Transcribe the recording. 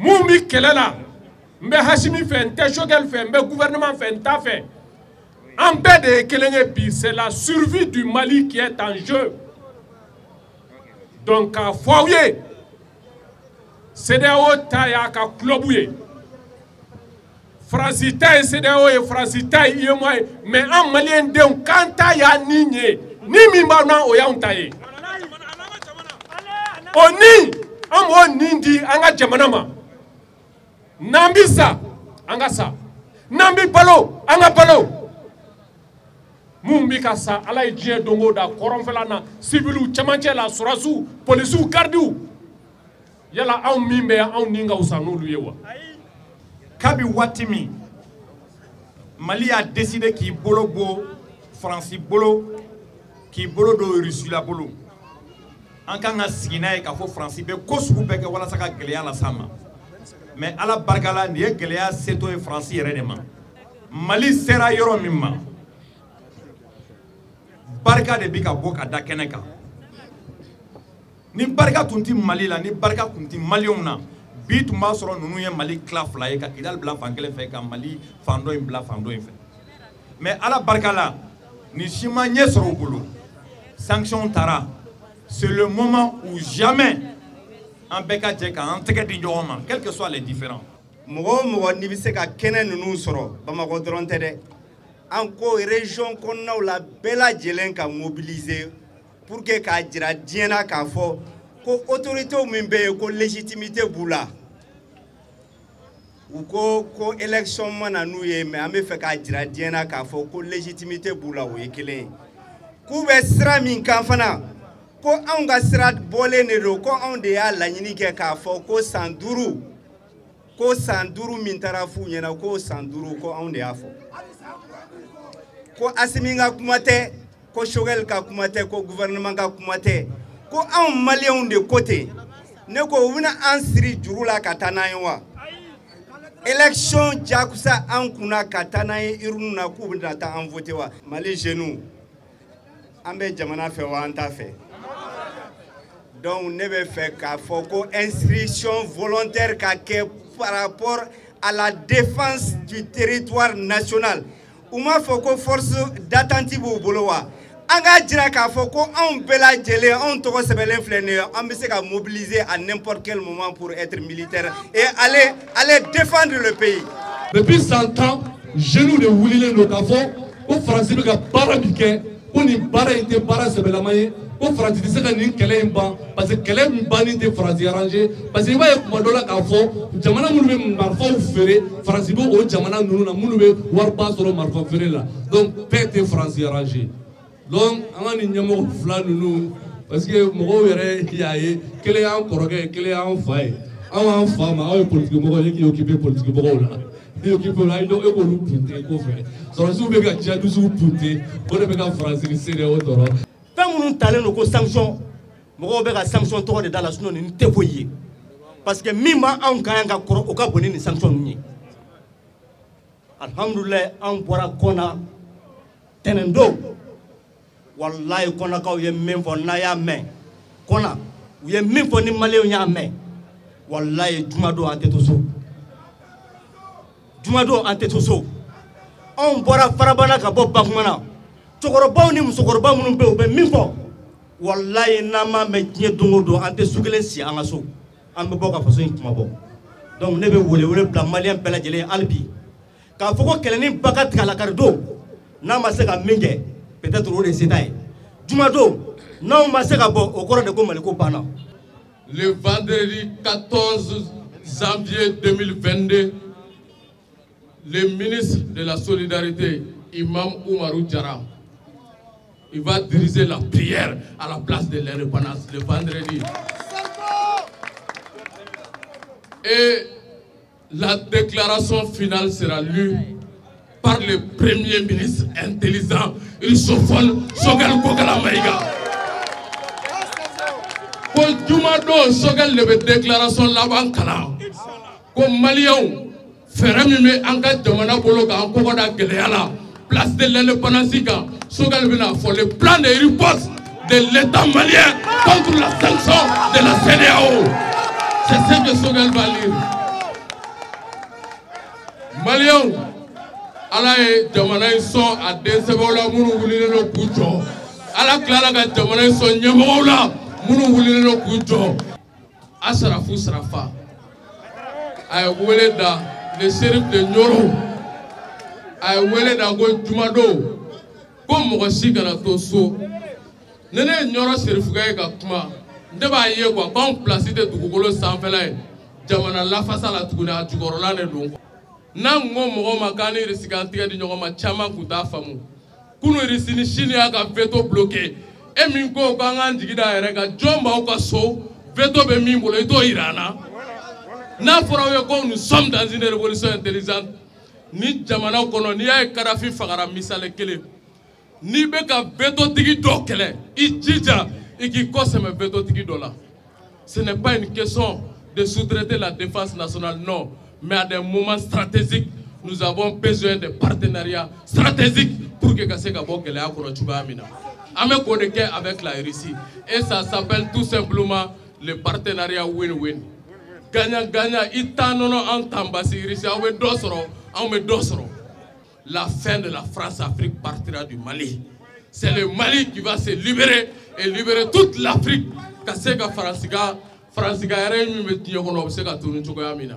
Moumi Kelela, Mbe Hashimi fait, Nte Shogel fait, Mbe gouvernement fait, Nta fait. En paix de Kelengepi, c'est la survie du Mali qui est en jeu. Donc, à Foyer, CDAO Taya Ka Klobouye. Francita et CDAO et Francita et moi, mais en Malien de Kanta ya Nigne, ni Mimana Oyantaye. Oni, en Nindi, Anga Jamanama. Nambisa, Angasa. Nambi Palo, Anga Palo. Mumbika sa ala ejie dongo da koronfelana civilu chamanche la surasu polisu gardu yala aw mimbe aw ninga usanu luyewa Kabi Watimi Mali a décidé qu'il bolo bo France bolo qui bolo do Russie la bolo en kanga sigina e ka fo France be kosugu be ke wala saka geleya la sama mais ala barkala ni e geleya seto e France yere de ma Mali sera yoro mimma barka de bika boka da keneka ni barka tunti Mali la ni barka kunti Malion na bi tuma soro nunu ye Mali claf la e ka kidal bla fangele fe ka Mali fando in bla fando in fe mais ala barka la ni shima nye soro bulu sanction tara c'est le moment où jamais en beka djeka en teke di njoma quel que soit les différents mogo ni bise ka kenen nunu soro Bamako dronte de Anko région qu'on a la belle jelen ka mobiliser pour que ka jira diena ka fo ko autorité ou mimbe ko légitimité boula ou ko élection mana nouye mais ame fait ka jira diena ka fo ko légitimité boula o yekele ku be sra min kan fana ko an ga sra bolé ne do ko an de ya laɲini ke ka fo ko sanduru min tarafu nyena ko sanduru ko an de ya fo ko Asiminga kumate ko Shogel ka kumate ko gouvernement ka kumate ko an malien de côté ne ko wina an siri jurula katana yiwa élection jakusa an kuna katana iruna ku bina ta an voter wa Mali genou ambe jamana fe wa anta fe donc ne be fait ka foko inscription volontaire ka ke par rapport à la défense du territoire national. Ouma foko force d'attentive au bolowa. Anga dira ka foko on bela djele on toko sebelen flene on be se ka mobiliser à n'importe quel moment pour être militaire et aller défendre le pays. Depuis 100 ans, genoux de Wulile no kafo ko France be ka barabike ko ni bara inte bara sebelamaye ko France dise ka ni kele mba parce que kele mba ni te France arrangé parce que ba ko dola kafo jamana munu be marfa fere France bo o jamana nunu na munu be war ba soro marfa fere la donc pete France arrangé donc amani nyamo fla nunu parce que mo yere yaye kele an koroge kele an faye an fama ay politique mo ki occuper politique mo la il occupe là il doit évoluer pour ko fait so su be ga tiadu su puté ko de be ga France ni sere o toro nous talons nos sanctions, nous avons sanctions trop de dans la zone ni tévoyer parce que mima en gagnant au cas bonne ni sanctions ni alhamdulillah en bora kona tenendo wallahi kona ka ye même fo na ya men kona ye même fo ni malé nya men wallahi jumado antetoso on bora farabana ka bo bakmana Chokoroba ni musokoroba munu be min fo wallahi nama me tiye dongodo ante sugelen si angaso ambe boka faso intuma bo donc ne be wole bla malien bela jele albi ka foko keleni bakat kala kardo nama se ka minge peut-être o de setaye jumado non ma se ka bo okoro de ko maliko bana. Le vendredi 14 janvier 2022 le ministre de la Solidarité Imam Oumarou Diarra il va diriger la prière à la place de l'indépendance le vendredi. Et la déclaration finale sera lue par le premier ministre intelligent, Richofol Sogal Kokala Maïga. Quand Jumado Sogal le déclaration là-bas, comme Malion, Ferramime Anga Jamana Bologa, Kokoda Geleala, place de l'indépendance. Sogal Bina pour le plan de riposte de l'État malien contre la sanction de la CEDEAO. C'est ce que Sogal va lire. Maliens, ala ye jamana in sɔn a den sɛbɛw la minnu wulilen don k'u jɔ. Ala tilala ka jamana in sɔn ɲɛmɔgɔw la minnu wulilen don k'u jɔ. Asarafu Sarafa a ye wele da le shérif de Nioro, a ye wele da ko Jumado ko mɔgɔ si kana to so. Ne ne ye Nioro shérifuka ye ka kuma ne b'a ye quoi k'anw place tɛ dugukolo sanfɛla ye jamana lafasa la tuguni a jukɔrɔla de don. N'an ko mɔgɔ ma k'an ni Irisi k'an tigɛ di ɲɔgɔn ma caman kun t'a faamu. Kunu Irisi ni sini y'a ka veto bloqué e min ko k'an k'an jigi da yɛrɛ kan jɔn b'aw ka so veto bɛ min bolo i t'o yira an na. N'a fɔra aw ye ko nous sommes dans une révolution intelligente ni jamana kɔnɔ n'i y'a ye Kadafi fagara misali kelen n'i bɛ ka veto tigi dɔ kɛlɛ i jija i k'i kɔsɛmɛ veto tigi dɔ la. Ce n'est pas une question de sous-traiter la défense nationale, non. Mais à des moments stratégiques, nous avons besoin de partenariats stratégiques pour que Kase Kabo Gelea Korochuba Amina. Ame Kodeke avec la Russie. Et ça s'appelle tout simplement le partenariat win-win. Gagnant-gagnant, itanono en tambasi Russie, on me dosoro. La fin de la France-Afrique partira du Mali. C'est le Mali qui va se libérer et libérer toute l'Afrique. Kase Ka Franciga yɛrɛ min bɛ diɲɛ kɔnɔ o bɛ se ka tunu cogoya min na.